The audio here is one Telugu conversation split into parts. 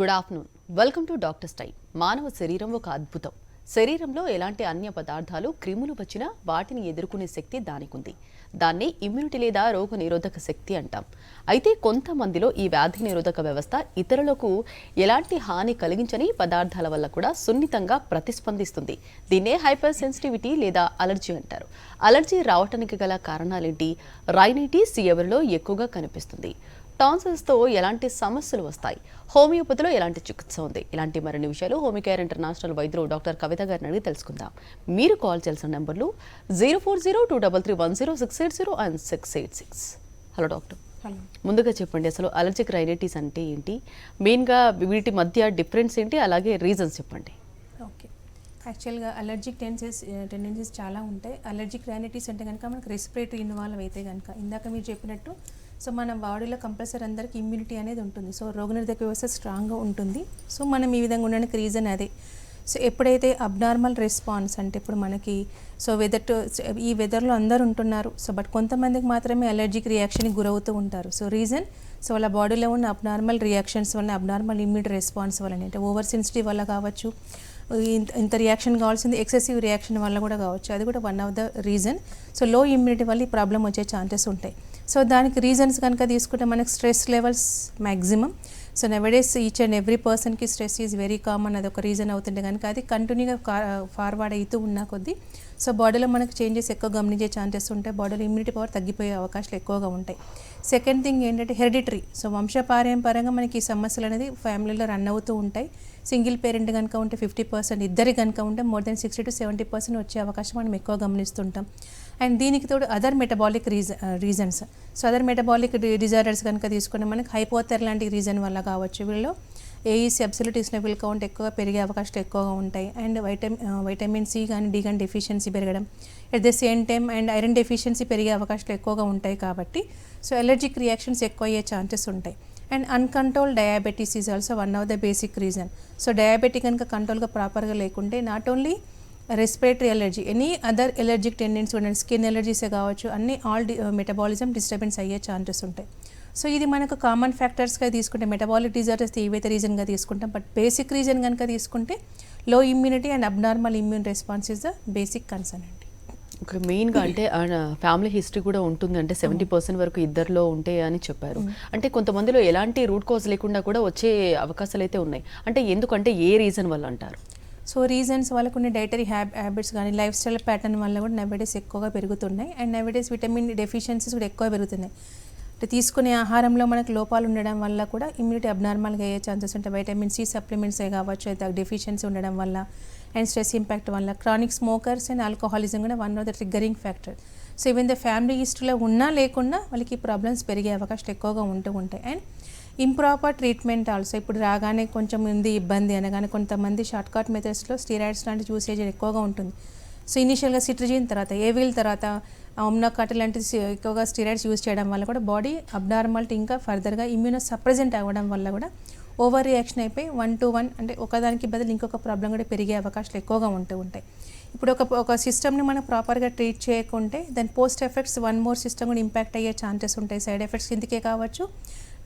Good afternoon. Welcome to doctors time. మానవ శరీరం ఒక అద్భుతం. శరీరంలో ఎలాంటి అన్య పదార్థాలు క్రిములు వచ్చినా వాటిని ఎదుర్కొనే శక్తి దానికుంది. దాన్ని ఇమ్యూనిటీ లేదా రోగ నిరోధక శక్తి అంటాం. అయితే కొంతమందిలో ఈ వ్యాధి నిరోధక వ్యవస్థ ఇతరులకు ఎలాంటి హాని కలిగించని పదార్థాల వల్ల కూడా సున్నితంగా ప్రతిస్పందిస్తుంది. దీన్నే హైపర్ సెన్సిటివిటీ లేదా అలర్జీ అంటారు. అలర్జీ రావటానికి గల కారణాలేంటి? రైనైటిస్ ఎవరిలో ఎక్కువగా కనిపిస్తుంది? టాన్సిల్స్తో ఎలాంటి సమస్యలు వస్తాయి? హోమియోపతిలో ఎలాంటి చికిత్స ఉంది? ఇలాంటి మరిన్ని విషయాలు హోమికేర్ ఇంటర్నేషనల్ వైద్యులు డాక్టర్ కవిత గారిని అడిగి తెలుసుకుందాం. మీరు కాల్ చేయాల్సిన నెంబర్లు 0402331068 అండ్ 686. Hello doctor. ముందుగా చెప్పండి, అసలు అలర్జిక్ రైనైటిస్ అంటే ఏంటి? మెయిన్గా వీటి మధ్య డిఫరెన్స్ ఏంటి? అలాగే రీజన్స్ చెప్పండి. ఓకే, యాక్చువల్గా అలర్జిక్ టెండెన్సీస్ చాలా ఉంటాయి. అలర్జిక్ రైనైటిస్ అంటే కనుక మనకు రెస్పిరేటరీ ఇన్వాల్వ్ అయితే కనుక ఇందాక మీరు చెప్పినట్టు సో మన బాడీలో కంపల్సరీ అందరికీ ఇమ్యూనిటీ అనేది ఉంటుంది. సో రోగనిరోధక వ్యవస్థ స్ట్రాంగ్గా ఉంటుంది. సో మనం ఈ విధంగా ఉండడానికి రీజన్ అదే. సో ఎప్పుడైతే అబ్నార్మల్ రెస్పాన్స్ అంటే ఇప్పుడు మనకి సో ఈ వెదర్లో అందరు ఉంటున్నారు. సో బట్ కొంతమందికి మాత్రమే అలర్జిక్ రియాక్షన్కి గురవుతూ ఉంటారు. సో రీజన్ సో వాళ్ళ బాడీలో ఉన్న అబ్నార్మల్ రియాక్షన్స్ వల్ల, అబ్నార్మల్ ఇమ్యూనిటీ రెస్పాన్స్ వల్ల, అంటే ఓవర్ సెన్సిటివ్ వల్ల కావచ్చు, ఇంత రియాక్షన్ కావాల్సింది ఎక్సెసివ్ రియాక్షన్ వల్ల కూడా కావచ్చు. అది కూడా one of the reason. So లో ఇమ్యూనిటీ వల్ల ఈ ప్రాబ్లం వచ్చే ఛాన్సెస్ ఉంటాయి. సో దానికి రీజన్స్ కనుక తీసుకుంటే మనకు stress levels maximum. So నెవడేస్ each and every పర్సన్కి స్ట్రెస్ ఈజ్ వెరీ కామన్. అది ఒక రీజన్ అవుతుంటే కనుక అది కంటిన్యూగా ఫార్వర్డ్ అవుతూ ఉన్న కొద్దీ సో బాడీలో మనకు చేంజెస్ ఎక్కువ గమనించే ఛాన్సెస్ ఉంటాయి. బాడీలో ఇమ్యూనిటీ పవర్ తగ్గిపోయే అవకాశాలు ఎక్కువగా ఉంటాయి. సెకండ్ థింగ్ ఏంటంటే హెరిడిటరీ. సో వంశపారంపరంగా మనకి ఈ సమస్యలు అనేది ఫ్యామిలీలో రన్ అవుతూ ఉంటాయి. సింగిల్ పేరెంట్ కనుక ఉంటే 50%, ఇద్దరి కనుక ఉంటే మోర్ దెన్ 60 to 70% వచ్చే అవకాశం మనం ఎక్కువ గమనిస్తుంటాం. అండ్ దీనికి తోడు other metabolic reasons. So other metabolic disorders కనుక తీసుకుంటే మనకి హైపోథెర్ లాంటి రీజన్ వల్ల కావచ్చు. వీళ్ళు ఏఈసీ అబ్సల్యూట్ ఈస్నోఫిల్ కౌంట్ ఎక్కువగా పెరిగే అవకాశాలు ఎక్కువగా ఉంటాయి. అండ్ వైటమిన్ సి కానీ డి కానీ డెఫిషియన్సీ పెరగడం, at the same time and iron deficiency పెరిగే అవకాశాలు ఎక్కువగా ఉంటాయి. కాబట్టి సో ఎలర్జిక్ రియాక్షన్స్ ఎక్కువ అయ్యే ఛాన్సెస్ ఉంటాయి. And uncontrol diabetes is also one of the basic reason. So diabetic కనుక కంట్రోల్గా ప్రాపర్గా లేకుంటే not only respiratory allergy, any other allergic tendency ఉండండి, స్కిన్ ఎలర్జీసే కావచ్చు, అన్ని మెటబాలిజం డిస్టర్బెన్స్ అయ్యే ఛాన్సెస్ ఉంటాయి. సో ఇది మనకు కామన్ ఫ్యాక్టర్స్గా తీసుకుంటే మెటబాలిక్ డిజార్డర్స్ ఏవైతే రీజన్గా తీసుకుంటాం. బట్ బేసిక్ రీజన్ కనుక తీసుకుంటే లో immunity and abnormal immune response is the basic concern అండి. ఓకే, మెయిన్గా అంటే ఫ్యామిలీ హిస్టరీ కూడా ఉంటుంది. అంటే 70% వరకు ఇద్దరిలో ఉంటాయి అని చెప్పారు. అంటే కొంతమందిలో ఎలాంటి రూట్ కాజ్ లేకుండా కూడా వచ్చే అవకాశాలు అయితే ఉన్నాయి. అంటే ఎందుకంటే ఏ రీజన్ వల్ల అంటారు? సో రీజన్స్ వాళ్ళకు ఉన్న డైటరీ హ్యాబిట్స్ కానీ లైఫ్ స్టైల్ ప్యాటర్న్ వల్ల కూడా నైవేడేస్ ఎక్కువగా పెరుగుతున్నాయి. అండ్ నైవేడేస్ విటమిన్ డెఫిషియన్సీస్ కూడా ఎక్కువ పెరుగుతున్నాయి. అంటే తీసుకునే ఆహారంలో మనకు లోపాలు ఉండడం వల్ల కూడా ఇమ్యూనిటీ అబ్నార్మల్గా అయ్యే ఛాన్సెస్ ఉంటాయి. వైటమిన్ సి సప్లిమెంట్స్ కావచ్చు, అయితే డెఫిషియన్సీ ఉండడం వల్ల అండ్ స్ట్రెస్ ఇంపాక్ట్ వల్ల. క్రానిక్ స్మోకర్స్ అండ్ ఆల్కహాలిజం కూడా one of the triggering factor. So even the family హిస్టరీలో ఉన్నా లేకున్నా వాళ్ళకి ప్రాబ్లమ్స్ పెరిగే అవకాశాలు ఎక్కువగా ఉంటూ ఉంటాయి. And improper treatment also. ఇప్పుడు రాగానే కొంచెం ఉంది ఇబ్బంది అనగానే కొంతమంది షార్ట్ కట్ మెథడ్స్లో స్టీరాయిడ్స్ లాంటి యూసేజ్ ఎక్కువగా ఉంటుంది. సో ఇనిషియల్గా సిట్రజిన్ తర్వాత ఏవిల్ తర్వాత ఒమ్నాకాట్ లాంటి ఎక్కువగా స్టీరాయిడ్స్ యూజ్ చేయడం వల్ల కూడా బాడీ అబ్నార్మాలిటీ ఇంకా ఫర్దర్గా ఇమ్యూనో సప్రెజెంట్ అవ్వడం వల్ల కూడా ఓవర్ రియాక్షన్ అయిపోయి 1 to 1 అంటే ఒకదానికి బదులు ఇంకొక ప్రాబ్లం కూడా పెరిగే అవకాశాలు ఎక్కువగా ఉంటూ ఉంటాయి. ఇప్పుడు ఒక సిస్టమ్ని మనం ప్రాపర్గా ట్రీట్ చేయకుంటే దాని post effects one more system కూడా ఇంపాక్ట్ అయ్యే ఛాన్సెస్ ఉంటాయి. సైడ్ ఎఫెక్ట్స్ కిందకే కావచ్చు,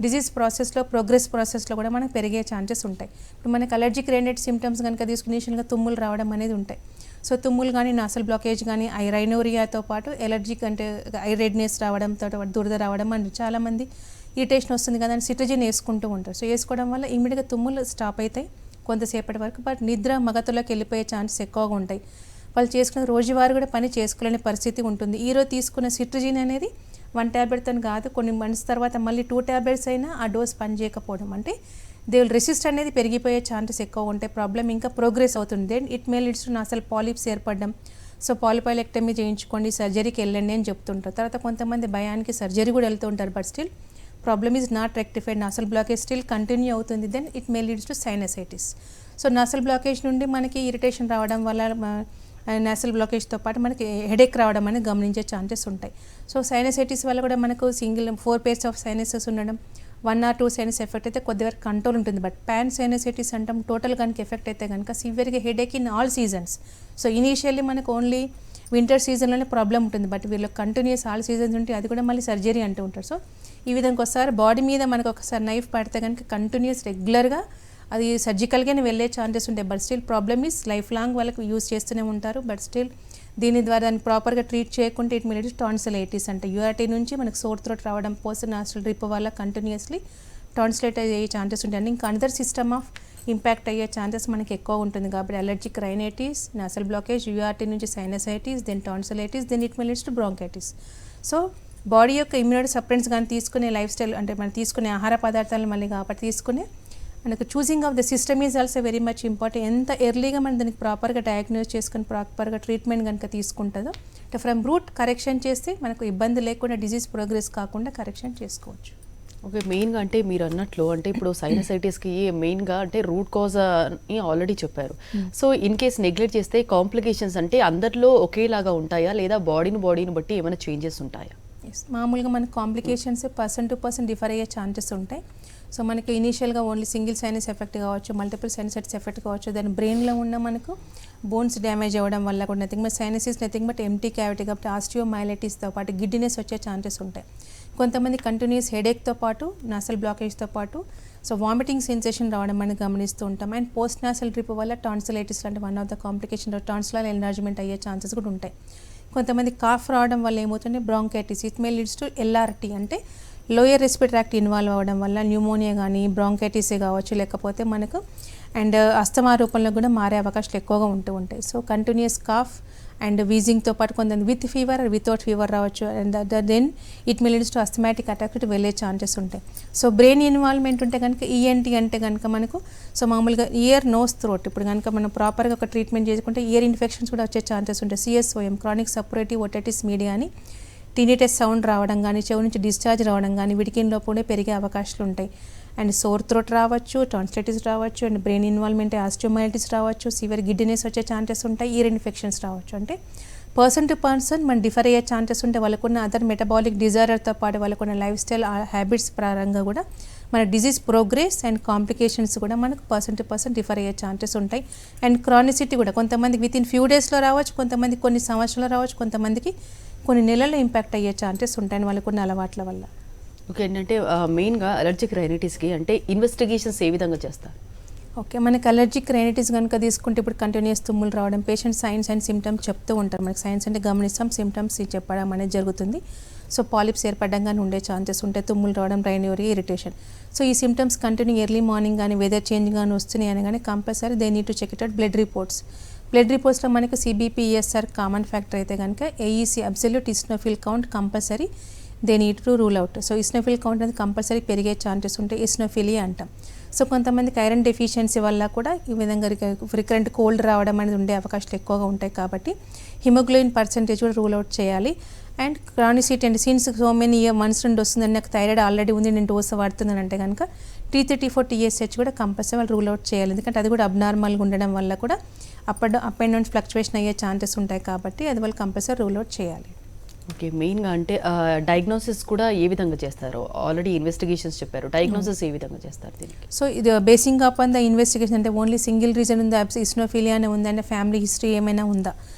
డిజీజ్ ప్రాసెస్లో ప్రోగ్రెస్ ప్రాసెస్లో కూడా మనకు పెరిగే ఛాన్సెస్ ఉంటాయి. ఇప్పుడు మనకు అలర్జిక్ రైనైటిస్ సిమ్టమ్స్ కనుక తీసుకుని ఇనిషియల్గా తుమ్ములు రావడం అనేది ఉంటాయి. సో తుమ్ములు కానీ నాసల్ బ్లాకేజ్ కానీ రైనోరియాతో పాటు ఎలర్జిక్ అంటే ఐ రెడ్నెస్ రావడంతో దురద రావడం అని చాలామంది ఇరిటేషన్ వస్తుంది కదా అని సిట్రజిన్ వేసుకుంటూ ఉంటారు. సో వేసుకోవడం వల్ల ఇమీడియట్గా తుమ్ములు స్టాప్ అవుతాయి కొంతసేపటి వరకు. బట్ నిద్ర మగతలోకి వెళ్ళిపోయే ఛాన్సెస్ ఎక్కువగా ఉంటాయి. వాళ్ళు చేసుకున్న రోజువారీ కూడా పని చేసుకోలేని పరిస్థితి ఉంటుంది. ఈరోజు తీసుకున్న సిట్రజిన్ అనేది 1 ట్యాబ్లెట్తో కాదు, కొన్ని మంత్స్ తర్వాత మళ్ళీ 2 ట్యాబ్లెట్స్ అయినా ఆ డోస్ పని చేయకపోవడం అంటే దే విల్ రెసిస్ట్ అనేది పెరిగిపోయే ఛాన్సెస్ ఎక్కువ ఉంటాయి. ప్రాబ్లం ఇంకా ప్రోగ్రెస్ అవుతుంది. Then it may leads to nasal polyps ఏర్పడడం. సో పాలిపైలెక్టమీ చేయించుకోండి, సర్జరీకి వెళ్ళండి అని చెప్తుంటారు. తర్వాత కొంతమంది భయానికి సర్జరీ కూడా వెళ్తూ ఉంటారు. But still problem is not rectified, nasal blockage still continue అవుతుంది. Then it may leads to sinusitis. So nasal blockage నుండి మనకి ఇరిటేషన్ రావడం వల్ల నాసల్ బ్లాకేజ్తో పాటు మనకి హెడేక్ రావడం అనేది గమనించే ఛాన్సెస్ ఉంటాయి. సో సైనసైటిస్ వల్ల కూడా మనకు 4 pairs ఆఫ్ సైనసెస్ ఉండడం, 1 or 2 సైనస్ ఎఫెక్ట్ అయితే కొద్దివరకు కంట్రోల్ ఉంటుంది. బట్ పాన్ సైనసైటిస్ అంటాం, టోటల్ కనుక ఎఫెక్ట్ అయితే కనుక సివియర్గా headache in all seasons. So initially మనకు ఓన్లీ వింటర్ సీజన్లోనే ప్రాబ్లం ఉంటుంది. బట్ వీళ్ళకి కంటిన్యూస్ ఆల్ సీజన్స్ ఉంటే అది కూడా మళ్ళీ సర్జరీ అంటూ ఉంటారు. సో ఈ విధంగా ఒకసారి బాడీ మీద మనకు ఒకసారి నైఫ్ పడితే కనుక కంటిన్యూస్ రెగ్యులర్గా అది సర్జికల్గానే వెళ్ళే ఛాన్సెస్ ఉంటాయి. But still problem is life long వాళ్ళకి యూజ్ చేస్తూనే ఉంటారు. బట్ స్టిల్ దీని ద్వారా దాన్ని ప్రాపర్గా ట్రీట్ చేయకుంటే ఇట్ మీన్స్ టాన్సిలైటిస్ అంటే యూఆర్టీ నుంచి మనకు సోర్ థ్రోట్ రావడం, పోస్ట్ నాస్ట్రల్ డ్రిప్ వల్ల కంటిన్యూస్లీ టాన్సిలైటిస్ అయ్యే ఛాన్సెస్ ఉంటాయి. ఇంకా అనదర్ సిస్టమ్ ఆఫ్ ఇంపాక్ట్ అయ్యే ఛాన్సెస్ మనకి ఎక్కువ ఉంటుంది. కాబట్టి allergic rhinitis, nasal blockage, URT నుంచి sinusitis, then tonsillitis, then it leads to bronchitis. So body యొక్క ఇమ్యూనిటీ సప్రెంట్స్ కానీ తీసుకునే లైఫ్ స్టైల్ అంటే మనం తీసుకునే ఆహార పదార్థాలను మళ్ళీ కాబట్టి తీసుకునే మనకు choosing of the system is also very much important. ఎంత ఎర్లీగా మనం దానికి ప్రాపర్గా డయాగ్నోస్ చేసుకుని ప్రాపర్గా ట్రీట్మెంట్ కనుక తీసుకుంటుందో అంటే ఫ్రమ్ రూట్ కరెక్షన్ చేస్తే మనకు ఇబ్బంది లేకుండా డిజీజ్ ప్రోగ్రెస్ కాకుండా కరెక్షన్ చేసుకోవచ్చు. ఓకే, మెయిన్గా అంటే మీరు అన్నట్లు అంటే ఇప్పుడు సైనసైటిస్కి మెయిన్గా అంటే రూట్ కాజ్ అని ఆల్రెడీ చెప్పారు. సో ఇన్ కేస్ నెగ్లెక్ట్ చేస్తే కాంప్లికేషన్స్ అంటే అందరిలో ఒకేలాగా ఉంటాయా లేదా బాడీని బట్టి ఏమైనా చేంజెస్ ఉంటాయా? మామూలుగా మనకు complications person to person differ అయ్యే ఛాన్సెస్ ఉంటాయి. సో మనకి ఇనీషియల్గా ఓన్లీ సింగిల్ సైనస్ ఎఫెక్ట్ కావచ్చు, మల్టిపుల్ సైనసైటిస్ ఎఫెక్ట్ కావచ్చు. దాని బ్రెయిన్లో ఉన్న మనకు బోన్స్ డ్యామేజ్ అవ్వడం వల్ల కూడా nothing but sinuses nothing but empty cavity కాబట్టి ఆస్టియోమైలైటిస్తో పాటు గిడ్డినెస్ వచ్చే ఛాన్సెస్ ఉంటాయి. కొంతమంది కంటిన్యూస్ హెడేక్తో పాటు నాసల్ బ్లాకేజ్తో పాటు సో వామిటింగ్ సెన్సేషన్ రావడం మనం గమనిస్తూ ఉంటాం. అండ్ పోస్ట్ నాసల్ డ్రిప్ వల్ల టాన్సిలైటిస్ లాంటి one of the complication tonsillar enlargement అయ్యే ఛాన్సెస్ కూడా ఉంటాయి. కొంతమంది కాఫ్ రావడం వల్ల ఏమవుతుంది bronchitis, it may leads to LRT అంటే లోయర్ రెస్పిరేటరీ ట్రాక్ట్ ఇన్వాల్వ్ అవ్వడం వల్ల న్యూమోనియా కానీ బ్రాంకైటిసే కావచ్చు, లేకపోతే మనకు అండ్ అస్తమా రూపంలో కూడా మారే అవకాశాలు ఎక్కువగా ఉంటాయి. సో కంటిన్యూస్ కాఫ్ అండ్ వీజింగ్తో పాటు కొంతమంది విత్ ఫీవర్ వితౌట్ ఫీవర్ రావచ్చు. And then it may leads to asthmatic attack వెళ్ళే ఛాన్సెస్ ఉంటాయి. సో బ్రెయిన్ ఇన్వాల్వ్మెంట్ ఉంటే కనుక ఈఎన్టీ అంటే కనుక మనకు సో మామూలుగా ఇయర్ నోస్ థ్రోట్ ఇప్పుడు కనుక మనం ప్రాపర్గా ఒక ట్రీట్మెంట్ చేసుకుంటే ఇయర్ ఇన్ఫెక్షన్స్ కూడా వచ్చే ఛాన్సెస్ ఉంటాయి. CSOM chronic separative otitis media అని టినిటస్ సౌండ్ రావడం కానీ, చెవి నుంచి డిశ్చార్జ్ రావడం కానీ విడికిన్ లోపలే పెరిగే అవకాశాలు ఉంటాయి. అండ్ సోర్ థ్రోట్ రావచ్చు, టాన్సిలైటిస్ రావచ్చు, అండ్ బ్రెయిన్ ఇన్వాల్వ్మెంట్ ఆస్టియోమైలైటిస్ రావచ్చు, సివియర్ గిడ్డినెస్ వచ్చే ఛాన్సెస్ ఉంటాయి, ఇయర్ ఇన్ఫెక్షన్స్ రావచ్చు. అంటే పర్సన్ టు పర్సన్ మనం డిఫర్ అయ్యే ఛాన్సెస్ ఉంటాయి. వాళ్ళకున్న అదర్ మెటబాలిక్ డిజార్డర్తో పాటు వాళ్ళకున్న లైఫ్ స్టైల్ హ్యాబిట్స్ పరంగా కూడా మన డిజీజ్ ప్రోగ్రెస్ అండ్ కాంప్లికేషన్స్ కూడా మనకు పర్సన్ టు పర్సన్ డిఫర్ అయ్యే ఛాన్సెస్ ఉంటాయి. అండ్ క్రానిసిటీ కూడా కొంతమందికి విత్ ఇన్ ఫ్యూ డేస్లో రావచ్చు, కొంతమంది కొన్ని సంవత్సరాలు రావచ్చు, కొంతమందికి కొన్ని నెలల్లో ఇంపాక్ట్ అయ్యే ఛాన్సెస్ ఉంటాయి వాళ్ళకున్న అలవాట్ల వల్ల. ఓకే, ఏంటంటే మెయిన్గా అలర్జిక్ రైనైటిస్కి అంటే ఇన్వెస్టిగేషన్స్ ఏ విధంగా చేస్తారు? ఓకే, మనకి అలర్జిక్ రైనైటిస్ కనుక తీసుకుంటే ఇప్పుడు కంటిన్యూస్ తుమ్ములు రావడం, పేషెంట్ సైన్స్ అండ్ సిమ్టమ్స్ చెప్తూ ఉంటారు. మనకి సైన్స్ అంటే గమనిస్తాం, సిమ్టమ్స్ చెప్పడం అనేది జరుగుతుంది. సో పాలిప్స్ ఏర్పడంగానే ఉండే ఛాన్సెస్ ఉంటాయి, తుమ్ములు రావడం, రైనోరియా, ఇరిటేషన్. సో ఈ సిమ్టమ్స్ కంటిన్యూ ఎర్లీ మార్నింగ్ కానీ వెదర్ చేంజ్ కానీ వస్తున్నాయి అని కానీ compulsory they need to check it out blood reports. Blood రిపోర్ట్స్లో మనకి సిబిపి, ఈఎస్ఆర్ కామన్ ఫ్యాక్టర్ అయితే కనుక AEC absolute eosinophil count compulsory they need to rule out. So eosinophil count అనేది కంపల్సరీ పెరిగే ఛాన్సెస్ ఉంటాయి, ఇస్నోఫిలియా అంటాం. సో కొంతమందికి ఐరన్ డెఫిషియన్సీ వల్ల కూడా ఈ విధంగా రికరెంట్ కోల్డ్ రావడం అనేది ఉండే అవకాశాలు ఎక్కువగా ఉంటాయి. కాబట్టి హిమోగ్లోబిన్ పర్సెంటేజ్ కూడా రూల్ అవుట్ చేయాలి. And chronicity and since so many months నుండి వస్తుందని నాకు థైరాయిడ్ ఆల్రెడీ ఉంది, నేను డోస్ వాడుతున్నాను అంటే కనుక T34 TSH కూడా కంపల్సరీ వాళ్ళు రూల్ అవుట్ చేయాలి. ఎందుకంటే అది కూడా అబ్నార్మల్గా ఉండడం వల్ల కూడా అప్ అండ్ డౌన్ ఫ్లక్చువేషన్ అయ్యే ఛాన్సెస్ ఉంటాయి. కాబట్టి అది వాళ్ళు కంపల్సరీ రూల్ అవుట్ చేయాలి. ఓకే, మెయిన్గా అంటే డయాగ్నోసిస్ కూడా ఏ విధంగా చేస్తారు? ఆల్రెడీ ఇన్వెస్టిగేషన్స్ చెప్పారు, డయాగ్నోసిస్ ఏ విధంగా చేస్తారు దీనికి? సో ఇది బేసింగ్ అపాన్ ద ఇన్వెస్టిగేషన్ అంటే ఓన్లీ సింగిల్ రీజన్ ఉందా, ఇస్నోఫిలియా అని ఉందా, అంటే ఫ్యామిలీ హిస్టరీ ఏమైనా ఉందా,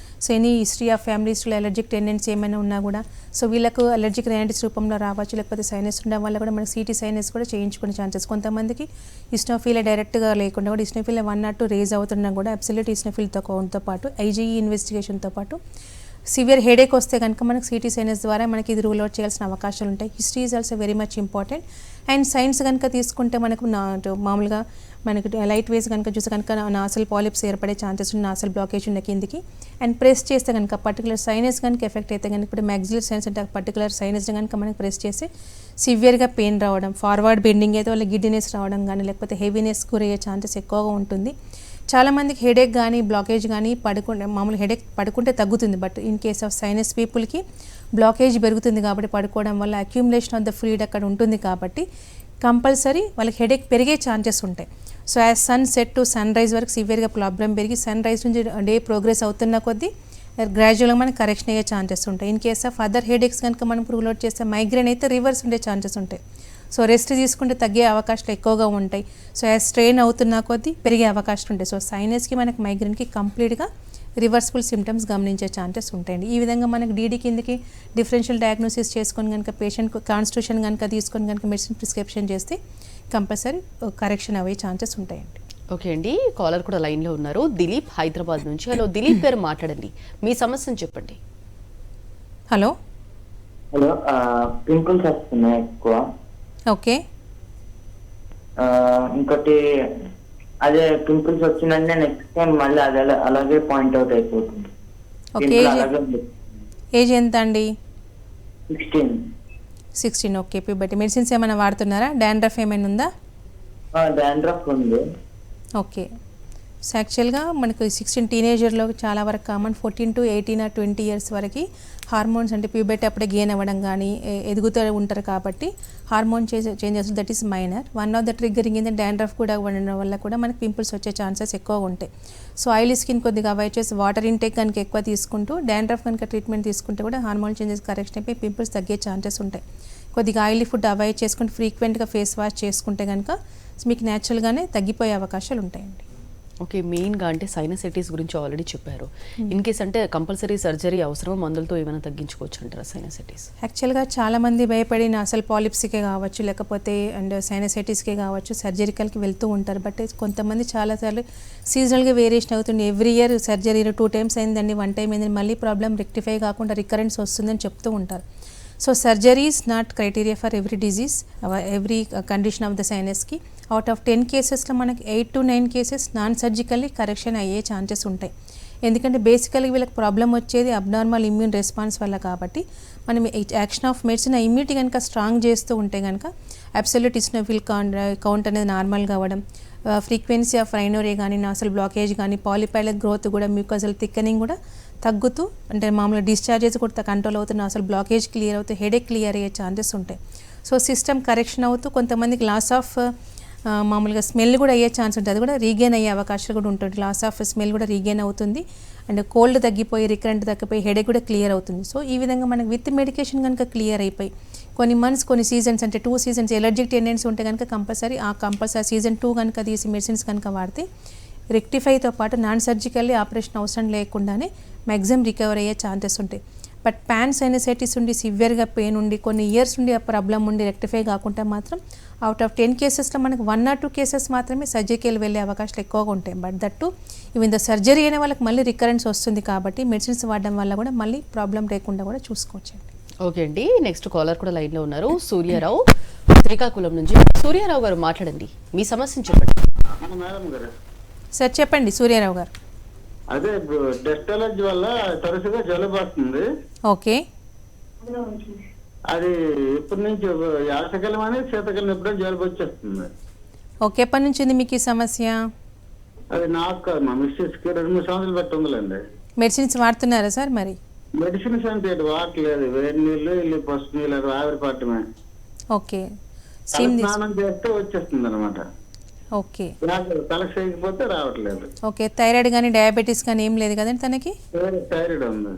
so any history of family హిస్టరీలో అలర్జిక్ టెండెన్సీ ఏమైనా ఉన్నా కూడా సో వీళ్ళకు అలర్జిక్ రైనైటిస్ రూపంలో రావచ్చు, లేకపోతే సైనస్ ఉండడం వల్ల కూడా మనకి సిటీ సైనస్ కూడా చేయించుకునే ఛాన్సెస్. కొంతమందికి ఇస్నోఫిలియా డైరెక్ట్గా లేకుండా కూడా ఇస్నోఫిలియా 1 or 2 రేజ్ అవుతున్నా కూడా అబ్సల్యూట్ ఇస్నోఫిల్తో కౌంట్తో పాటు ఐజీఈ ఇన్వెస్టిగేషన్తో పాటు సివియర్ హెడేక్ వస్తే కనుక మనకు సిటీ సైనస్ ద్వారా మనకి ఇది రూల్ అవుట్ చేయాల్సిన అవకాశాలు ఉంటాయి. History is also very much important. And science కనుక తీసుకుంటే మనకు మామూలుగా మనకు లైట్ వేస్ కనుక చూస్తే కనుక నాసల్ పాలిప్స్ ఏర్పడే ఛాన్సెస్ ఉన్నాయి, నాసల్ బ్లాకేజ్ ఉన్న కిందికి. అండ్ ప్రెస్ చేస్తే కనుక పర్టికులర్ సైనస్ కనుక ఎఫెక్ట్ అయితే కనుక ఇప్పుడు మ్యాక్సిలర్ సైనస్ అంటే పర్టికులర్ సైనస్ కనుక మనకి ప్రెస్ చేస్తే సివియర్గా పెయిన్ రావడం, ఫార్వర్డ్ బెండింగ్ అయితే వాళ్ళకి గిడ్డినెస్ రావడం కానీ లేకపోతే హెవీనెస్ గురయ్యే ఛాన్సెస్ ఎక్కువగా ఉంటుంది. చాలామందికి హెడేక్ కానీ బ్లాకేజ్ కానీ మామూలు హెడేక్ పడుకుంటే తగ్గుతుంది. But in case of sinus పీపుల్కి బ్లాకేజ్ పెరుగుతుంది కాబట్టి పడుకోవడం వల్ల అక్యూములేషన్ ఆఫ్ ద ఫ్లూయిడ్ అక్కడ ఉంటుంది కాబట్టి కంపల్సరీ వాళ్ళకి హెడేక్ పెరిగే ఛాన్సెస్ ఉంటాయి. So as sun set to sun rise వరకు సివియర్గా ప్రాబ్లం పెరిగి సన్ రైజ్ నుంచి డే ప్రోగ్రెస్ అవుతున్న కొద్దీ గ్రాడ్యువల్గా మనకి కరెక్షన్ అయ్యే ఛాన్సెస్ ఉంటాయి. In case of other headaches కనుక మనం రూల్ అవుట్ చేస్తే మైగ్రేన్ అయితే రివర్స్ ఉండే ఛాన్సెస్ ఉంటాయి. సో రెస్ట్ తీసుకుంటే తగ్గే అవకాశాలు ఎక్కువగా ఉంటాయి. సో యాజ్ స్ట్రెయిన్ అవుతున్న కొద్దీ పెరిగే అవకాశాలు ఉంటాయి. సో సైనస్కి మనకి మైగ్రేన్కి కంప్లీట్గా రివర్సిబుల్ సిమ్టమ్స్ గమనించే ఛాన్సెస్ ఉంటాయండి. ఈ విధంగా మనకి డీడీ కిందకి డిఫరెన్షియల్ డయాగ్నోసిస్ చేసుకొని కనుక పేషెంట్ కాన్స్టిట్యూషన్ కనుక తీసుకొని కనుక మెడిసిన్ ప్రిస్క్రిప్షన్ చేస్తే కంపల్సరీ కరెక్షన్ అయ్యే ఛాన్సెస్ ఉంటాయండి. ఓకే అండి, కాలర్ కూడా లైన్లో ఉన్నారు. దిలీప్ హైదరాబాద్ నుంచి. హలో దిలీప్ గారు, మాట్లాడండి, మీ సమస్యను చెప్పండి. హలో హలో, పింపుల్స్ వస్తున్నాయి ఎక్కువ. ఓకే. ఇంకోటి అదే పింపుల్స్ వచ్చిందంటే నెక్స్ట్ టైం మళ్ళీ అదే అలాగే పాయింట్ అవుట్ అయిపోతుంది. ఓకే. ఏజ్ ఎంత అండి? 16. 16. ఓకే. బట్టి మెడిసిన్స్ ఏమైనా వాడుతున్నారా? డాండ్రఫ్ ఏమైనా ఉందా? డాండ్రఫ్ ఉంది. ఓకే. సో యాక్చువల్గా మనకు 16 టీనేజర్లో చాలా వరకు కామన్. 14 to 18 or 20 ఇయర్స్ వరకు హార్మోన్స్ అంటే ప్యూబర్టీ అప్పుడే గెయిన్ అవ్వడం కానీ ఎదుగుతూ ఉంటారు కాబట్టి hormone changes that is minor. One of the triggering ఏంటంటే డాండ్రఫ్ కూడా ఉండడం వల్ల కూడా మనకి పింపుల్స్ వచ్చే ఛాన్సెస్ ఎక్కువగా ఉంటాయి. సో ఆయిలీ స్కిన్ కొద్దిగా అవాయిడ్ చేసి వాటర్ ఇంటేక్ కనుక ఎక్కువ తీసుకుంటూ డాండ్రఫ్ కనుక ట్రీట్మెంట్ తీసుకుంటే కూడా హార్మోన్ చేంజెస్ కరెక్షన్ అయిపోయి పింపుల్స్ తగ్గే ఛాన్సెస్ ఉంటాయి. కొద్దిగా ఆయిలీ ఫుడ్ అవాయిడ్ చేసుకుంటూ ఫ్రీక్వెంట్గా ఫేస్ వాష్ చేసుకుంటే కనుక మీకు న్యాచురల్గానే తగ్గిపోయే అవకాశాలు ఉంటాయండి. ఓకే, మెయిన్గా అంటే సైనసైటిస్ గురించి ఆల్రెడీ చెప్పారు. ఇన్ కేస్ అంటే కంపల్సరీ సర్జరీ అవసరం, మందులతో ఏమైనా తగ్గించుకోవచ్చు అంటారా సైనసైటిస్? యాక్చువల్గా చాలామంది భయపడిన అసలు పాలిప్స్కే కావచ్చు లేకపోతే అండ్ సైనసైటిస్కే కావచ్చు సర్జరికల్కి వెళ్తూ ఉంటారు. బట్ కొంతమంది చాలాసార్లు సీజనల్గా వేరియేషన్ అవుతుంది. ఎవ్రీ ఇయర్ సర్జరీ 2 times అయిందండి, 1 time అయిందని మళ్ళీ ప్రాబ్లం రెక్టిఫై కాకుండా రికరెన్స్ వస్తుందని చెప్తూ ఉంటారు. So surgery is not criteria for every disease, every condition of the సైనస్కి. అవుట్ ఆఫ్ 10 కేసెస్లో మనకి 8 to 9 cases non surgically correction అయ్యే ఛాన్సెస్ ఉంటాయి. ఎందుకంటే బేసికల్గా వీళ్ళకి ప్రాబ్లం వచ్చేది అబ్నార్మల్ ఇమ్యూన్ రెస్పాన్స్ వల్ల కాబట్టి మనం యాక్షన్ ఆఫ్ మెడిసిన్ ఇమ్యూనిటీ కనుక స్ట్రాంగ్ చేస్తూ ఉంటే కనుక అబ్సల్యూట్ ఇస్నోఫిల్ కౌంట్ అనేది నార్మల్గా అవ్వడం, ఫ్రీక్వెన్సీ ఆఫ్ రైనోరియా కానీ నాసల్ బ్లాకేజ్ కానీ పాలిపైలర్ గ్రోత్ కూడా మ్యూకజల్ థిక్కనింగ్ కూడా తగ్గుతూ అంటే మామూలుగా డిశ్చార్జెస్ కూడా కంట్రోల్ అవుతున్న అసలు బ్లాకేజ్ క్లియర్ అవుతూ హెడేక్ క్లియర్ అయ్యే ఛాన్సెస్ ఉంటాయి. సో సిస్టమ్ కరెక్షన్ అవుతూ కొంతమందికి లాస్ ఆఫ్ మామూలుగా స్మెల్ కూడా అయ్యే ఛాన్స్ ఉంటుంది, అది కూడా రీగెయిన్ అయ్యే అవకాశాలు కూడా ఉంటుంది. లాస్ ఆఫ్ స్మెల్ కూడా రీగెయిన్ అవుతుంది అండ్ కోల్డ్ తగ్గిపోయి రికరెంట్ తగ్గిపోయి హెడేక్ కూడా క్లియర్ అవుతుంది. సో ఈ విధంగా మనకి విత్ మెడికేషన్ కనుక క్లియర్ అయిపోయి కొన్ని మంత్స్ కొన్ని సీజన్స్ అంటే 2 seasons ఎలర్జిక్ టెండెన్సీ ఉంటే కనుక కంపల్సరీ సీజన్ 2 కనుక తీసి మెడిసిన్స్ కనుక వాడితే రెక్టిఫైతో పాటు నాన్ సర్జికల్లీ ఆపరేషన్ అవసరం లేకుండానే మ్యాక్సిమం రికవర్ అయ్యే ఛాన్సెస్ ఉంటాయి. బట్ పాన్ సైనసైటిస్ ఉండి సివియర్గా పెయిన్ ఉండి కొన్ని ఇయర్స్ ఉండి ఆ ప్రాబ్లం ఉండి రెక్టిఫై కాకుండా మాత్రం అవుట్ ఆఫ్ 10 కేసెస్లో మనకు 1 or 2 కేసెస్ మాత్రమే సర్జరీకి వెళ్ళే అవకాశాలు ఎక్కువగా ఉంటాయి. But that even the surgery అయిన వాళ్ళకి మళ్ళీ రికరెన్స్ వస్తుంది కాబట్టి మెడిసిన్స్ వాడడం వల్ల కూడా మళ్ళీ ప్రాబ్లం లేకుండా కూడా చూసుకోవచ్చండి. ఓకే అండి, నెక్స్ట్ కాలర్ కూడా లైన్లో ఉన్నారు. సూర్యారావు శ్రీకాకుళం నుంచి. సూర్యారావు గారు, మాట్లాడండి, మీ సమస్యను చెప్పండి. మేడం గారు, సార్ చెప్పండి సూర్యారావు గారు. అదే డస్ట్ అలర్జీ వల్ల తరచుగా జలుబు వస్తుంది. ఓకే. అది ఇప్పటి నుంచి యాసకాలం అనేది శీతకాలం ఎప్పుడో జలుబు వచ్చేస్తుంది. ఓకే, ఎప్పటి నుంచి ఉంది మీకు ఈ సమస్య? అది నాకు కాదు, మా మిస్సెస్కి 2-3 సంవత్సరాలు బట్టి ఉందిలేండి. మెడిసిన్స్ వాడుతున్నారా సార్? మరి మెడిసిన్స్ అంటే వాడలేదు, వేడి నీళ్ళు ఇల్లు పసుపు నీళ్ళు ఆవిరి పట్టమే. ఓకే. స్నానం చేస్తే వచ్చేస్తుంది అనమాట. ఓకే. తలకు చేయకపోతే రావట్లేదు. ఓకే, థైరాయిడ్ కానీ డయాబెటీస్ కానీ ఏం లేదు కదండి తనకి? థైరాయిడ్ ఉంది.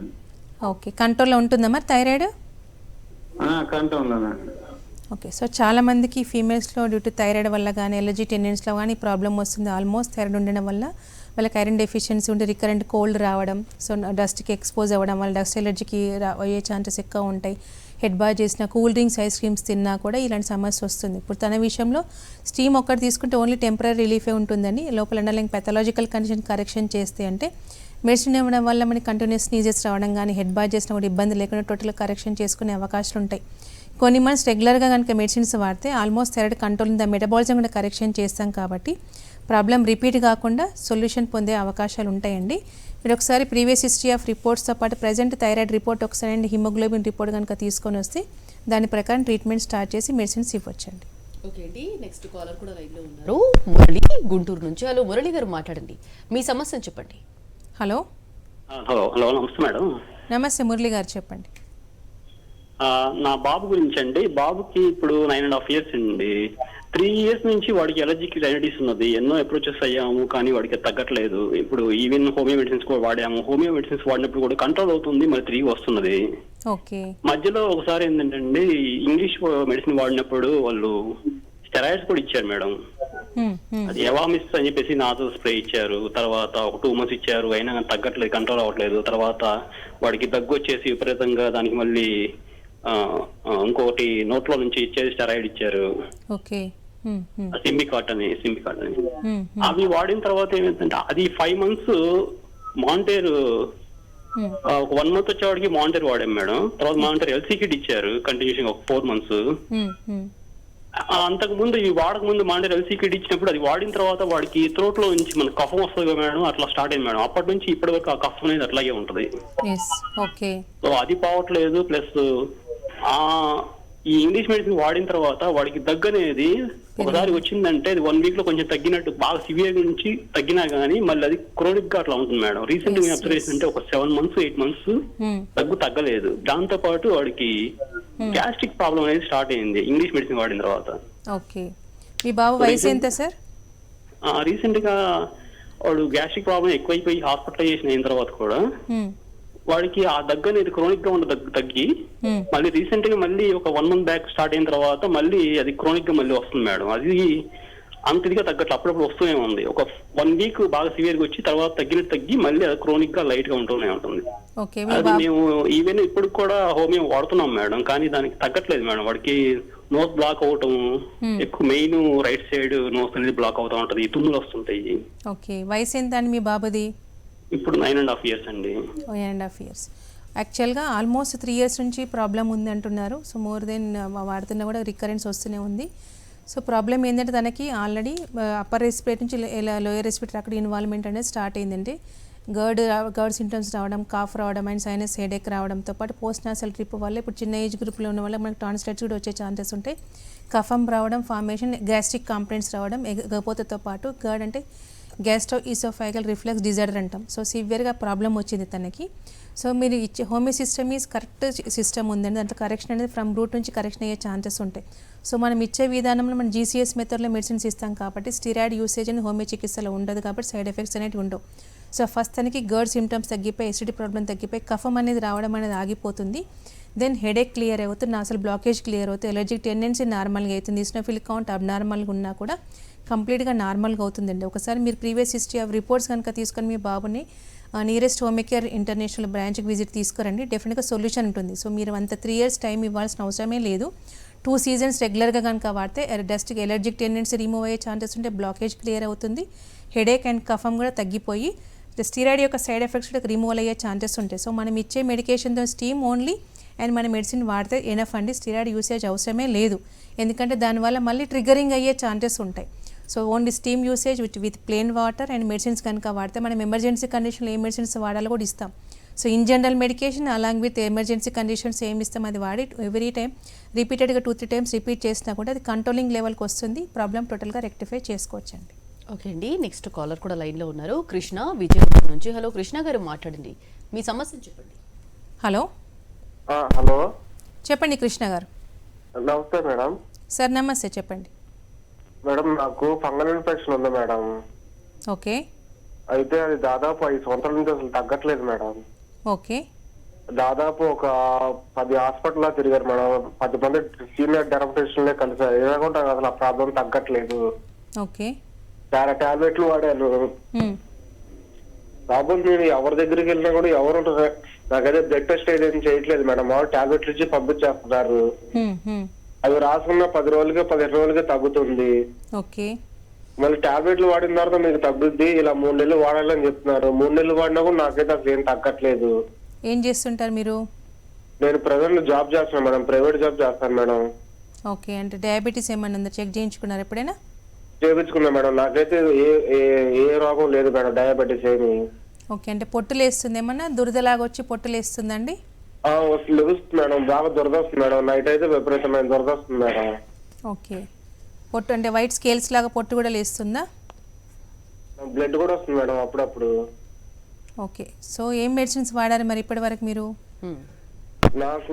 ఓకే, కంట్రోల్లో ఉంటుందా మరి థైరాయిడ్? కంట్రోల్లోనే. ఓకే. సో చాలామందికి ఫీమేల్స్లో డ్యూ టు థైరాయిడ్ వల్ల కానీ ఎలర్జీ టెండెన్స్లో కానీ ప్రాబ్లం వస్తుంది. ఆల్మోస్ట్ థైరాయిడ్ ఉండడం వల్ల వాళ్ళకి ఐరన్ డెఫిషియన్సీ ఉండి రికరెంట్ కోల్డ్ రావడం, సో డస్ట్కి ఎక్స్పోజ్ అవ్వడం వల్ల డస్ట్ ఎలర్జీకి అయ్యే ఛాన్సెస్ ఎక్కువ ఉంటాయి. హెడ్ బాత్ చేసిన కూల్ డ్రింక్స్ ఐస్ క్రీమ్స్ తిన్నా కూడా ఇలాంటి సమస్య వస్తుంది. ఇప్పుడు తన విషయంలో స్టీమ్ ఒక్కటి తీసుకుంటే ఓన్లీ టెంపరీ రిలీఫే ఉంటుందని, లోపల అండర్లైన్ పెథలాజికల్ కండిషన్ కరెక్షన్ చేస్తే అంటే మెడిసిన్ ఇవ్వడం వల్ల మనకి కంటిన్యూస్ స్నీజెస్ రావడం కానీ హెడ్ బాత్ చేసినా కూడా ఇబ్బంది లేకుండా టోటల్ కరెక్షన్ చేసుకునే అవకాశాలు ఉంటాయి. కొన్ని మంత్స్ రెగ్యులర్గా కనుక మెడిసిన్స్ వాడితే almost thyroid control the metabolism కూడా కరెక్షన్ చేస్తాం కాబట్టి ప్రాబ్లం రిపీట్ కాకుండా సొల్యూషన్ పొందే అవకాశాలు ఉంటాయండి. మీరు ఒకసారి ప్రీవియస్ హిస్టరీ ఆఫ్ రిపోర్ట్స్తో పాటు ప్రజెంట్ థైరాయిడ్ రిపోర్ట్ ఒకసారి అండ్ హిమోగ్లోబిన్ రిపోర్ట్ కనుక తీసుకొని వస్తే దాని ప్రకారం ట్రీట్మెంట్ స్టార్ట్ చేసి మెడిసిన్స్ ఇవ్వచ్చండి. ఓకే అండి, నెక్స్ట్ కాలర్ కూడా లైన్లో ఉన్నారు. మురళి గుంటూరు నుంచి. హలో మురళి గారు, మాట్లాడండి, మీ సమస్యను చెప్పండి. హలో. హలో హలో నమస్తే మేడం. నమస్తే మురళి గారు, చెప్పండి. నా బాబు గురించి అండి. బాబుకి ఇప్పుడు 9.5 years అండి. 3 years నుంచి వాడికి ఎలర్జిక్ రైనైటిస్ ఉన్నది. ఎన్నో అప్రోచెస్ అయ్యాము కానీ వాడికి తగ్గట్లేదు. ఇప్పుడు ఈవెన్ హోమియో మెడిసిన్స్ కూడా వాడాము. హోమియో మెడిసిన్స్ వాడినప్పుడు కూడా కంట్రోల్ అవుతుంది, మరి తిరిగి వస్తున్నది. ఓకే. మధ్యలో ఒకసారి ఏంటంటే ఇంగ్లీష్ మెడిసిన్ వాడినప్పుడు వాళ్ళు స్టెరాయిడ్స్ కూడా ఇచ్చారు మేడం. అది ఎవామిస్ అని చెప్పేసి నాతో స్ప్రే ఇచ్చారు. తర్వాత ఒక 2 months ఇచ్చారు, అయినా కానీ తగ్గట్లేదు, కంట్రోల్ అవ్వట్లేదు. తర్వాత వాడికి దగ్గు వచ్చేసి విపరీతంగా, దానికి మళ్ళీ ఇంకొకటి నోట్లో నుంచి ఇచ్చేది స్టెరాయిడ్ ఇచ్చారు, ఓకే. సింబికాట్ అని. అవి వాడిన తర్వాత ఏమైందంటే అది 5 months మాంటేర్, ఒక 1 month వచ్చేవాడికి మాంటేర్ వాడాం మేడం. తర్వాత మాంటేర్ ఎల్సీ కిట్ ఇచ్చారు కంటిన్యూషన్ ఒక 4 months. అంతకు ముందు ఇవి వాడక ముందు మాంటేర్ ఎల్సీ కిట్ ఇచ్చినప్పుడు అది వాడిన తర్వాత వాడికి త్రోట్ లో నుంచి మనకు కఫం వస్తుంది కదా మేడం, అట్లా స్టార్ట్ అయింది మేడం. అప్పటి నుంచి ఇప్పటి వరకు ఆ కఫం అనేది అట్లాగే ఉంటది. సో అది పోవట్లేదు. ప్లస్ ఈ ఇంగ్లీష్ మెడిసిన్ వాడిన తర్వాత వాడికి దగ్గు అనేది ఒకసారి వచ్చిందంటే అది 1 week లో కొంచెం తగ్గినట్టు, బాగా సివియర్ నుంచి తగ్గినా గానీ మళ్ళీ అది క్రోనిక్ గా అట్లా ఉంటుంది మేడం. రీసెంట్ గా అబ్జర్వ్ చేసిందంటే ఒక 7 months 8 months దగ్గు తగ్గలేదు. దాంతో పాటు వాడికి గ్యాస్ట్రిక్ ప్రాబ్లం అనేది స్టార్ట్ అయింది ఇంగ్లీష్ మెడిసిన్ వాడిన తర్వాత. ఓకే. మీ బాబు వయసు ఎంత సార్? రీసెంట్ గా వాడు గ్యాస్ట్రిక్ ప్రాబ్లం ఎక్కువైపోయి హాస్పిటలైజేషన్ అయిన తర్వాత కూడా వాడికి ఆ దగ్గు అనేది క్రోనిక్ గా ఉన్న దగ్గు తగ్గి మళ్ళీ రీసెంట్ గా మళ్ళీ ఒక 1 month బ్యాక్ స్టార్ట్ అయిన తర్వాత మళ్ళీ అది క్రోనిక్ గా మళ్ళీ వస్తుంది మేడం. అది అంత ఇదిగా తగ్గట్లు అప్పుడప్పుడు వస్తూనే ఉంది. ఒక 1 week బాగా సివియర్ గా వచ్చి తర్వాత తగ్గినట్టు తగ్గి మళ్ళీ అది క్రోనిక్ గా లైట్ గా ఉంటూనే ఉంటుంది. అది మేము ఈవెన్ ఇప్పుడు కూడా హోమియో వాడుతున్నాం మేడం, కానీ దానికి తగ్గట్లేదు మేడం. వాడికి నోస్ బ్లాక్ అవటం ఎక్కువ, మెయిన్ రైట్ సైడ్ నోస్ అనేది బ్లాక్ అవుతా ఉంటది, తుమ్ములు వస్తుంటాయి. ఓకే. వయసు ఎంత అండి మీ బాబుది? ఇప్పుడు 9.5 years అండి. 9.5 years. యాక్చువల్గా ఆల్మోస్ట్ 3 years నుంచి ప్రాబ్లం ఉంది అంటున్నారు. సో మోర్ దెన్ వాడుతున్నా కూడా రికరెన్స్ వస్తూనే ఉంది. సో ప్రాబ్లం ఏంటంటే తనకి ఆల్రెడీ అప్పర్ రెస్పిరేటరీ నుంచి లోయర్ రెస్పిరేటరీ అక్కడ ఇన్వాల్వ్మెంట్ అనేది స్టార్ట్ అయిందండి. గర్డ్ సింటమ్స్ రావడం, కాఫ్ రావడం అండ్ సైనస్ హెడేక్ రావడంతో పాటు పోస్ట్ నాసల్ ట్రిప్ వల్ల ఇప్పుడు చిన్న ఏజ్ గ్రూప్లో ఉన్న వల్ల మనకు టాన్సిలైటిస్ కూడా వచ్చే ఛాన్సెస్ ఉంటాయి. కఫం రావడం, ఫార్మేషన్, గ్యాస్ట్రిక్ కంప్లైంట్స్ రావడం, ఎగపోతతో పాటు గర్డ్ అంటే గ్యాస్ట్రో ఈసోఫాగల్ రిఫ్లెక్స్ డిజార్డర్ అంటాం. సో సివియర్గా ప్రాబ్లం వచ్చింది తనకి. సో మీరు ఇచ్చే homeo system is correct system ఉందండి. దాంట్లో కరెక్షన్ అనేది ఫ్రమ్ రూట్ నుంచి కరెక్షన్ అయ్యే ఛాన్సెస్ ఉంటాయి. సో మనం ఇచ్చే విధానంలో మనం జీసీఎస్ మెథడ్లో మెడిసిన్స్ ఇస్తాం కాబట్టి స్టిరాయిడ్ యూసేజ్ అని హోమియో చికిత్సలో ఉండదు కాబట్టి సైడ్ ఎఫెక్ట్స్ అనేవి ఉండవు. సో ఫస్ట్ తనకి గర్డ్ సిమ్టమ్స్ తగ్గిపోయి, ఎసిడిటీ ప్రాబ్లం తగ్గిపోయి, కఫం అనేది రావడం అనేది ఆగిపోతుంది. దెన్ హెడేక్ క్లియర్ అవుతుంది, నాసల్ బ్లాకేజ్ క్లియర్ అవుతుంది, ఎలర్జిక్ టెండెన్సీ నార్మల్గా అవుతుంది, ఈస్నోఫిలిక్ కౌంట్ అబ్నార్మల్గా ఉన్నా కూడా కంప్లీట్గా నార్మల్గా అవుతుందండి. ఒకసారి మీరు ప్రీవియస్ హిస్టరీ ఆఫ్ రిపోర్ట్స్ కనుక తీసుకొని మీ బాబుని నియరెస్ట్ హోమియో కేర్ ఇంటర్నేషనల్ బ్రాంచ్కి విజిట్ తీసుకురండి, డెఫినెట్గా సొల్యూషన్ ఉంటుంది. సో మీరు అంత 3 years టైం ఇవ్వాల్సిన అవసరమే లేదు. 2 seasons రెగ్యులర్గా కనుక వాడితే డస్ట్కి ఎలర్జిక్ టెండెన్సీ రిమూవ్ అయ్యే ఛాన్సెస్ ఉంటే, బ్లాకేజ్ క్లియర్ అవుతుంది, హెడేక్ అండ్ కఫం కూడా తగ్గిపోయి స్టీరాయిడ్ యొక్క సైడ్ ఎఫెక్ట్స్ కూడా రిమూవ్ అయ్యే ఛాన్సెస్ ఉంటాయి. సో మనం ఇచ్చే మెడికేషన్తో స్టీమ్ ఓన్లీ అండ్ మన మెడిసిన్ వాడితే ఎనఫ్ అండి. స్టీరాయిడ్ యూసేజ్ అవసరమే లేదు, ఎందుకంటే దానివల్ల మళ్ళీ ట్రిగరింగ్ అయ్యే ఛాన్సెస్ ఉంటాయి. So only steam usage with plain water and medicines కనుక వాడితే మనం ఎమర్జెన్సీ కండిషన్లో ఏ మెడిసిన్స్ వాడాలో కూడా ఇస్తాం. So in general medication along with emergency conditions ఏమి ఇస్తాం అది వాడి ఎవ్రీ టైం రిపీటెడ్గా 2-3 times రిపీట్ చేసినా కూడా అది కంట్రోలింగ్ లెవెల్కి వస్తుంది, ప్రాబ్లం టోటల్గా రెక్టిఫై చేసుకోవచ్చండి. ఓకే అండి, నెక్స్ట్ కాలర్ కూడా లైన్లో ఉన్నారు, కృష్ణ విజయవాడ నుంచి. హలో కృష్ణ గారు, మాట్లాడండి, మీ సమస్యను చెప్పండి. హలో హలో చెప్పండి కృష్ణ గారు. నమస్తే మేడం. సార్ నమస్తే, చెప్పండి మేడం. నాకు ఫంగల్ ఇన్ఫెక్షన్ ఉంది మేడం. ఓకే. అయితే అది దాదాపు 5 సంవత్సరాల నుంచి అసలు తగ్గట్లేదు మేడం. ఓకే. దాదాపు ఒక 10 హాస్పిటల్లో తిరిగారు మేడం. 10 మంది సీనియర్ డెర్మటాలజిస్టులే కలిసారు. ఏదనుకుంటా అసలు ఆ ప్రాబ్లం తగ్గట్లేదు. ఓకే. చాలా టాబ్లెట్లు వాడాను. ప్రాబ్లం నేను ఎవరి దగ్గరికి వెళ్ళినా కూడా ఎవరు నాకైతే బ్లడ్ టెస్ట్ ఏదైనా చేయట్లేదు మేడం. వాళ్ళు టాబ్లెట్లు ఇచ్చి పంపించేస్తున్నారు. అవి రాసుకున్న 10 రోజులకి 15 రోజులకి తగ్గుతుంది. ఓకే. మళ్ళీ టాబ్లెట్లు వాడిన తర్వాత మీకు తగ్గుద్ది, ఇలా 3 నెలలు వాడాలని చెప్తున్నారు. 3 నెలలు వాడినా కూడా నాకైతే అసలు ఏం తగ్గట్లేదు. ఏం చేస్తుంటారు మీరు? నేను ప్రెజెంట్ జాబ్ చేస్తున్నాను మేడం, ప్రైవేట్ జాబ్ చేస్తాను మేడం. ఓకే. అంటే డయాబెటీస్ ఏమన్నా ఉందా, చెక్ చేయించుకున్నారు ఎప్పుడైనా? చేయించుకున్నా మేడం. నాకైతే ఏ రోగం లేదు మేడం, డయాబెటీస్ ఏమి. ఓకే. అంటే పొట్టులు వేస్తుంది ఏమన్నా, దురదలాగా వచ్చి పొట్టులు వేస్తుందండి? లెగుస్తుంది మేడం, బాగా దురద వస్తుంది మేడం. నైట్ అయితే విపరీతమైన దురద వస్తుంది మేడం. ఓకే. పొట్టు అంటే వైట్ స్కేల్స్ లాగా పొట్టు కూడా లేస్తుందా? బ్లడ్ కూడా వస్తుంది మేడం అప్పుడప్పుడు. ఓకే. సో ఏం మెడిసిన్స్ వాడారు మరి ఇప్పటి వరకు మీరు? నాకు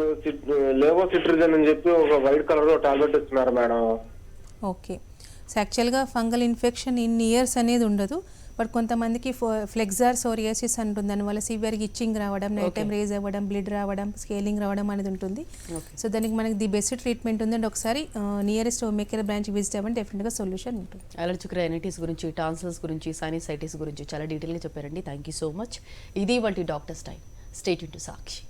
లేవోసిట్రిజన్ అని చెప్పి ఒక వైట్ కలర్ టాబ్లెట్ ఇస్తున్నారు మేడం. ఓకే. సో యాక్చువల్గా ఫంగల్ ఇన్ఫెక్షన్ ఇన్ ఇయర్స్ అనేది ఉండదు, బట్ కొంతమందికి ఫ్లెక్సార్ సోరియాసిస్ అంటుంది, దానివల్ల సివియర్గా ఇచ్చింగ్ రావడం, నైట్ టైం రేజ్ అవ్వడం, బ్లడ్ రావడం, స్కేలింగ్ రావడం అనేది ఉంటుంది. సో దానికి మనకి ది బెస్ట్ ట్రీట్మెంట్ ఉందండి. ఒకసారి nearest homeo care branch visit అవ్వండి, డెఫినెట్గా సొల్యూషన్ ఉంటుంది. అలర్జిక్ రైనైటిస్ గురించి, టాన్సిల్స్ గురించి, సైనసైటిస్ గురించి చాలా డీటెయిల్గా చెప్పారండి. Thank you so much. ఇది వాటి doctors time. Stay tune to Sakshi.